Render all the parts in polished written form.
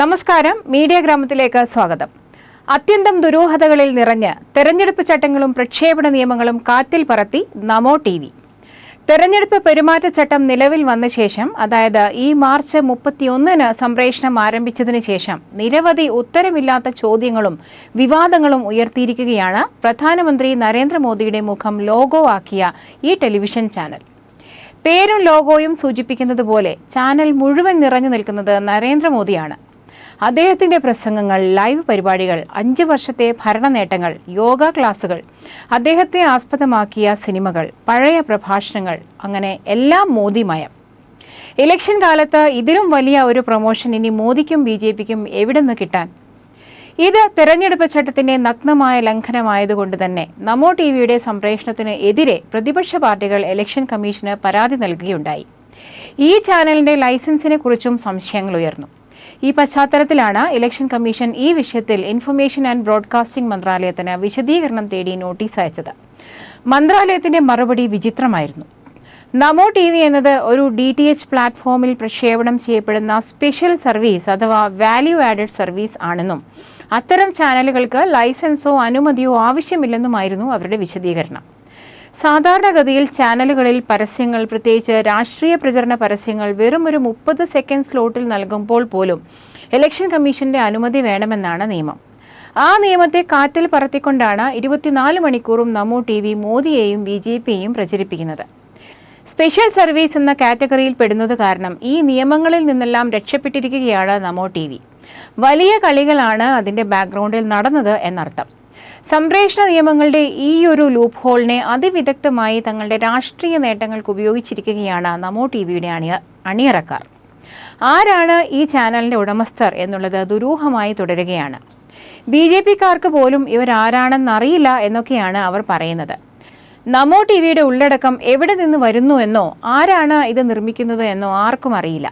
നമസ്കാരം, മീഡിയ ഗ്രാമത്തിലേക്ക് സ്വാഗതം. അത്യന്തം ദുരൂഹതകളിൽ നിറഞ്ഞ് തെരഞ്ഞെടുപ്പ് ചട്ടങ്ങളും പ്രക്ഷേപണ നിയമങ്ങളും കാറ്റിൽ പറത്തി നമോ ടി.വി. തെരഞ്ഞെടുപ്പ് പെരുമാറ്റച്ചട്ടം നിലവിൽ വന്ന ശേഷം, അതായത് ഈ മാർച്ച് 31-ന് സംപ്രേഷണം ആരംഭിച്ചതിനു ശേഷം നിരവധി ഉത്തരമില്ലാത്ത ചോദ്യങ്ങളും വിവാദങ്ങളും ഉയർത്തിയിരിക്കുകയാണ് പ്രധാനമന്ത്രി നരേന്ദ്രമോദിയുടെ മുഖം ലോഗോ ആക്കിയ ഈ ടെലിവിഷൻ ചാനൽ. പേരും ലോഗോയും സൂചിപ്പിക്കുന്നത് പോലെ ചാനൽ മുഴുവൻ നിറഞ്ഞു നിൽക്കുന്നത് നരേന്ദ്രമോദിയാണ്. അദ്ദേഹത്തിന്റെ പ്രസംഗങ്ങൾ, ലൈവ് പരിപാടികൾ, 5 വർഷത്തെ ഭരണ നേട്ടങ്ങൾ, യോഗ ക്ലാസുകൾ, അദ്ദേഹത്തെ ആസ്പദമാക്കിയ സിനിമകൾ, പഴയ പ്രഭാഷണങ്ങൾ, അങ്ങനെ എല്ലാം മോദിമയം. ഇലക്ഷൻ കാലത്ത് ഇതിലും വലിയ ഒരു പ്രൊമോഷൻ ഇനി മോദിക്കും BJPക്കും എവിടെ നിന്ന് കിട്ടാൻ? ഇത് തെരഞ്ഞെടുപ്പ് ചട്ടത്തിന്റെ നഗ്നമായ ലംഘനമായതുകൊണ്ട് തന്നെ നമോ ടി.വിയുടെ സംപ്രേഷണത്തിന് എതിരെ പ്രതിപക്ഷ പാർട്ടികൾ ഇലക്ഷൻ കമ്മീഷന് പരാതി നൽകുകയുണ്ടായി. ഈ ചാനലിന്റെ ലൈസൻസിനെ കുറിച്ചും സംശയങ്ങൾ ഉയർന്നു. ഈ പശ്ചാത്തലത്തിലാണ് ഇലക്ഷൻ കമ്മീഷൻ ഈ വിഷയത്തിൽ ഇൻഫർമേഷൻ ആൻഡ് ബ്രോഡ്കാസ്റ്റിംഗ് മന്ത്രാലയത്തിന് വിശദീകരണം തേടി നോട്ടീസ് അയച്ചത്. മന്ത്രാലയത്തിന്റെ മറുപടി വിചിത്രമായിരുന്നു. നമോ ടി.വി എന്നത് ഒരു DTH പ്ലാറ്റ്ഫോമിൽ പ്രക്ഷേപണം ചെയ്യപ്പെടുന്ന സ്പെഷ്യൽ സർവീസ് അഥവാ വാല്യൂ ആഡഡ് സർവീസ് ആണെന്നും അത്തരം ചാനലുകൾക്ക് ലൈസൻസോ അനുമതിയോ ആവശ്യമില്ലെന്നുമായിരുന്നു അവരുടെ വിശദീകരണം. സാധാരണഗതിയിൽ ചാനലുകളിൽ പരസ്യങ്ങൾ, പ്രത്യേകിച്ച് രാഷ്ട്രീയ പ്രചരണ പരസ്യങ്ങൾ, വെറും ഒരു 30 സെക്കൻഡ് സ്ലോട്ടിൽ നൽകുമ്പോൾ പോലും ഇലക്ഷൻ കമ്മീഷന്റെ അനുമതി വേണമെന്നാണ് നിയമം. ആ നിയമത്തെ കാറ്റിൽ പറത്തിക്കൊണ്ടാണ് 24 മണിക്കൂറും നമോ ടി.വി മോദിയെയും BJPയെയും പ്രചരിപ്പിക്കുന്നത്. സ്പെഷ്യൽ സർവീസ് എന്ന കാറ്റഗറിയിൽ പെടുന്നത് കാരണം ഈ നിയമങ്ങളിൽ നിന്നെല്ലാം രക്ഷപ്പെട്ടിരിക്കുകയാണ് നമോ ടി.വി. വലിയ കളികളാണ് അതിന്റെ ബാക്ക്ഗ്രൗണ്ടിൽ നടന്നത് എന്നർത്ഥം. സംപ്രേഷണ നിയമങ്ങളുടെ ഈ ഒരു ലൂപ്പ് ഹോളിനെ അതിവിദഗ്ധമായി തങ്ങളുടെ രാഷ്ട്രീയ നേട്ടങ്ങൾക്ക് ഉപയോഗിച്ചിരിക്കുകയാണ് നമോ ടി.വിയുടെ അണിയറക്കാർ. ആരാണ് ഈ ചാനലിന്റെ ഉടമസ്ഥർ എന്നുള്ളത് ദുരൂഹമായി തുടരുകയാണ്. BJPക്കാർക്ക് പോലും ഇവരാരാണെന്നറിയില്ല എന്നൊക്കെയാണ് അവർ പറയുന്നത്. നമോ ടി.വിയുടെ ഉള്ളടക്കം എവിടെ നിന്ന് വരുന്നു എന്നോ ആരാണ് ഇത് നിർമ്മിക്കുന്നത് എന്നോ ആർക്കും അറിയില്ല.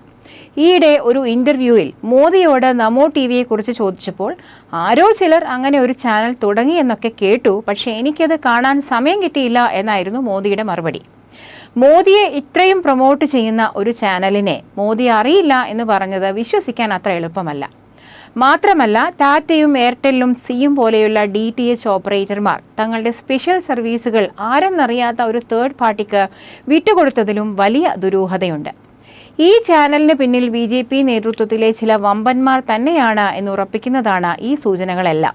ഈയിടെ ഒരു ഇന്റർവ്യൂവിൽ മോദിയോട് നമോ ടി.വിയെക്കുറിച്ച് ചോദിച്ചപ്പോൾ ആരോ ചിലർ അങ്ങനെ ഒരു ചാനൽ തുടങ്ങിയെന്നൊക്കെ കേട്ടു, പക്ഷേ എനിക്കത് കാണാൻ സമയം കിട്ടിയില്ല എന്നായിരുന്നു മോദിയുടെ മറുപടി. മോദിയെ ഇത്രയും പ്രൊമോട്ട് ചെയ്യുന്ന ഒരു ചാനലിനെ മോദി അറിയില്ല എന്ന് പറഞ്ഞത് വിശ്വസിക്കാൻ അത്ര എളുപ്പമല്ല. മാത്രമല്ല, ടാറ്റയും എയർടെല്ലും സിയും പോലെയുള്ള DTH ഓപ്പറേറ്റർമാർ തങ്ങളുടെ സ്പെഷ്യൽ സർവീസുകൾ ആരെന്നറിയാത്ത ഒരു തേർഡ് പാർട്ടിക്ക് വിട്ടുകൊടുത്തതിലും വലിയ ദുരൂഹതയുണ്ട്. ഈ ചാനലിന് പിന്നിൽ BJP നേതൃത്വത്തിലെ ചില വമ്പന്മാർ തന്നെയാണ് എന്നുറപ്പിക്കുന്നതാണ് ഈ സൂചനകളെല്ലാം.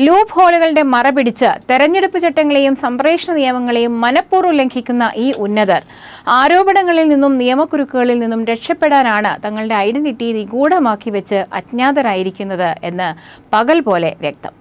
ലൂപ്പ് ഹോളുകളുടെ മറപിടിച്ച് തെരഞ്ഞെടുപ്പ് ചട്ടങ്ങളെയും സംപ്രേഷണ നിയമങ്ങളെയും മനഃപൂർവ്വം ലംഘിക്കുന്ന ഈ ഉന്നതർ ആരോപണങ്ങളിൽ നിന്നും നിയമക്കുരുക്കുകളിൽ നിന്നും രക്ഷപ്പെടാനാണ് തങ്ങളുടെ ഐഡന്റിറ്റി നിഗൂഢമാക്കി വെച്ച് അജ്ഞാതരായിരിക്കുന്നത് എന്ന് പകൽ പോലെ വ്യക്തം.